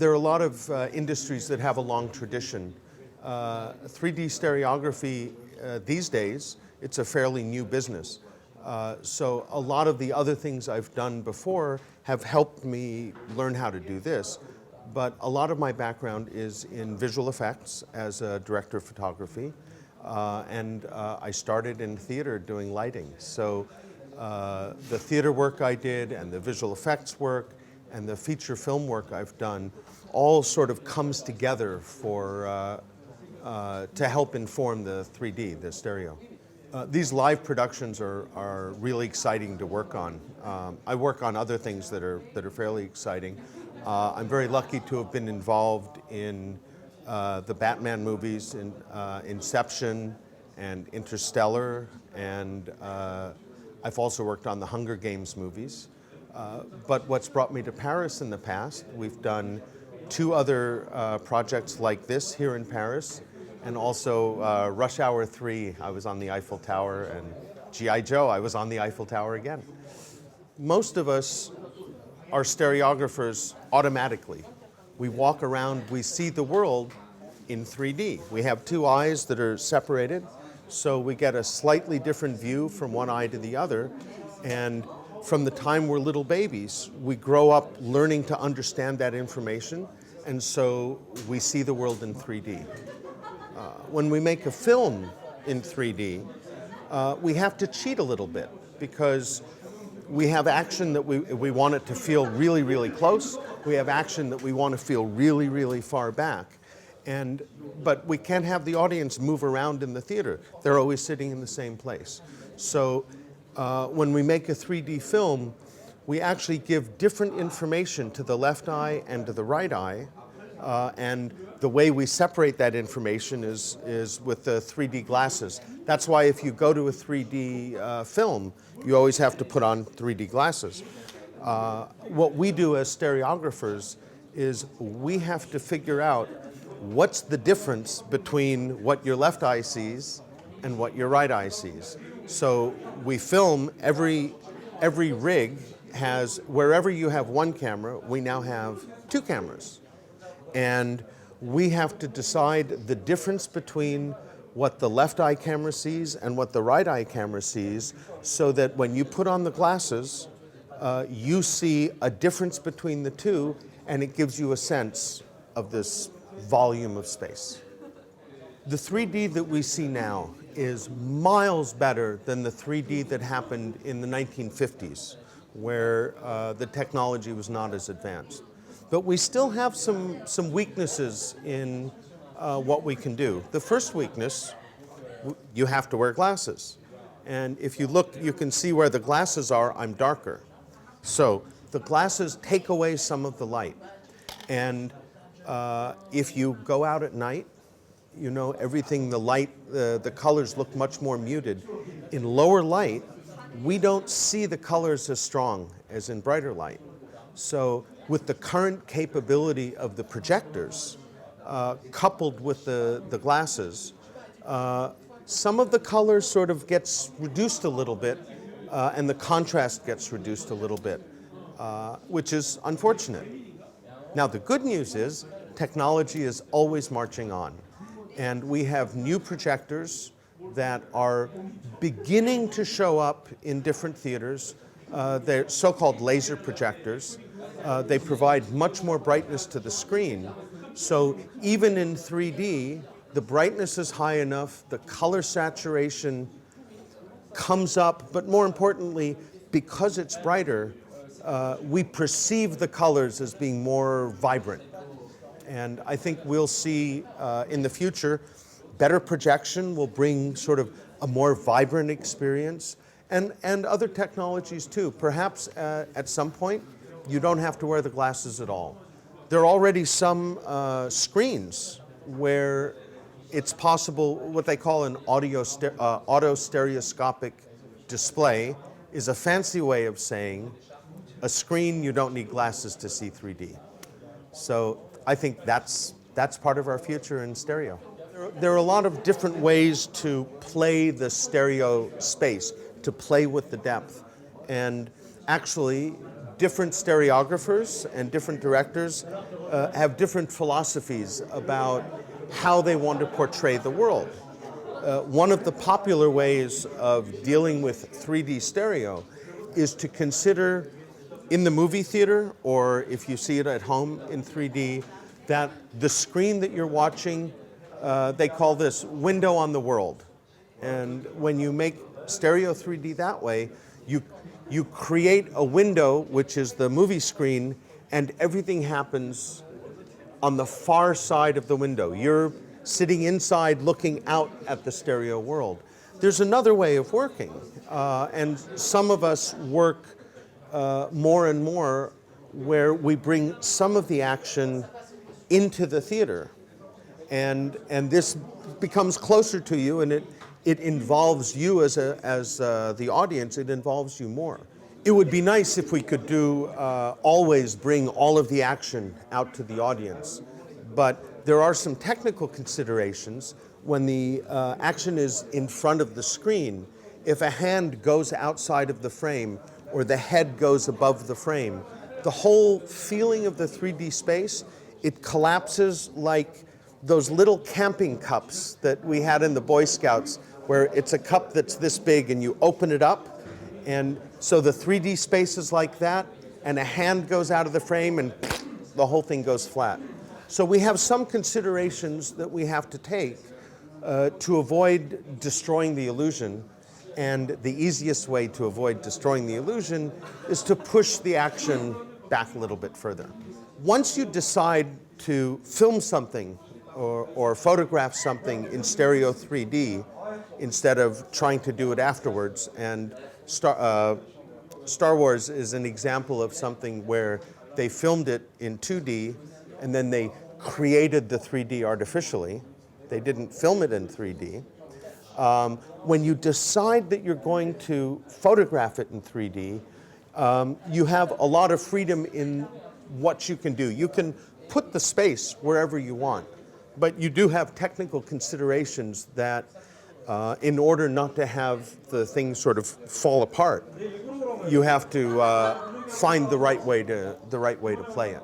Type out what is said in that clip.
there are a lot of industries that have a long tradition. 3D stereography these days, it's a fairly new business. So a lot of the other things I've done before have helped me learn how to do this. But a lot of my background is in visual effects as a director of photography. And I started in theater doing lighting. So the theater work I did and the visual effects work and the feature film work I've done all sort of comes together to help inform the 3D, the stereo. These live productions are really exciting to work on. I work on other things that are fairly exciting. I'm very lucky to have been involved in the Batman movies, in Inception and Interstellar, and I've also worked on the Hunger Games movies. But what's brought me to Paris in the past, we've done 2 other projects like this here in Paris, and also Rush Hour 3, I was on the Eiffel Tower, and G.I. Joe, I was on the Eiffel Tower again. Most of us are stereographers automatically. We walk around, we see the world in 3D. We have 2 eyes that are separated, so we get a slightly different view from one eye to the other. And from the time we're little babies, we grow up learning to understand that information, and so we see the world in 3D. When we make a film in 3D, we have to cheat a little bit because we have action that we want it to feel really, really close. We have action that we want to feel really, really far back. But we can't have the audience move around in the theater. They're always sitting in the same place. So when we make a 3D film, we actually give different information to the left eye and to the right eye. And the way we separate that information is with the 3D glasses. That's why if you go to a 3D film, you always have to put on 3D glasses. What we do as stereographers is we have to figure out what's the difference between what your left eye sees and what your right eye sees. So we film, every rig has, wherever you have 1 camera, we now have 2 cameras. And we have to decide the difference between what the left eye camera sees and what the right eye camera sees, so that when you put on the glasses, you see a difference between the 2, and it gives you a sense of this volume of space. The 3D that we see now is miles better than the 3D that happened in the 1950s, where the technology was not as advanced. But we still have some weaknesses in what we can do. The first weakness, you have to wear glasses. And if you look, you can see where the glasses are, I'm darker. So the glasses take away some of the light. And if you go out at night, you know, everything, the light, the colors look much more muted. In lower light, we don't see the colors as strong as in brighter light. So with the current capability of the projectors, coupled with the glasses, some of the color sort of gets reduced a little bit, and the contrast gets reduced a little bit, which is unfortunate. Now the good news is technology is always marching on, and we have new projectors that are beginning to show up in different theaters. They're so-called laser projectors. They provide much more brightness to the screen. So even in 3D, the brightness is high enough, the color saturation comes up, but more importantly, because it's brighter, we perceive the colors as being more vibrant. And I think we'll see in the future, better projection will bring sort of a more vibrant experience, and other technologies too. Perhaps at some point, you don't have to wear the glasses at all. There are already some screens where it's possible, what they call an auto-stereoscopic display is a fancy way of saying a screen you don't need glasses to see 3D. So I think that's part of our future in stereo. There are a lot of different ways to play the stereo space, to play with the depth. And actually, different stereographers and different directors have different philosophies about how they want to portray the world. One of the popular ways of dealing with 3D stereo is to consider in the movie theater, or if you see it at home in 3D, that the screen that you're watching, they call this window on the world. And when you make stereo 3D that way, you create a window, which is the movie screen, and everything happens on the far side of the window. You're sitting inside looking out at the stereo world. There's another way of working, and some of us work more and more where we bring some of the action into the theater, and this becomes closer to you, and it involves you as the audience. It involves you more. It would be nice if we could do always bring all of the action out to the audience, but there are some technical considerations. When the action is in front of the screen, if a hand goes outside of the frame or the head goes above the frame, the whole feeling of the 3D space, it collapses like those little camping cups that we had in the Boy Scouts, where it's a cup that's this big and you open it up, and so the 3D space is like that, and a hand goes out of the frame and the whole thing goes flat. So we have some considerations that we have to take to avoid destroying the illusion, and the easiest way to avoid destroying the illusion is to push the action back a little bit further. Once you decide to film something or photograph something in stereo 3D instead of trying to do it afterwards, and Star Wars is an example of something where they filmed it in 2D and then they created the 3D artificially. They didn't film it in 3D. When you decide that you're going to photograph it in 3D, you have a lot of freedom in what you can do. You can put the space wherever you want, but you do have technical considerations that in order not to have the thing sort of fall apart, you have to find the right way to play it.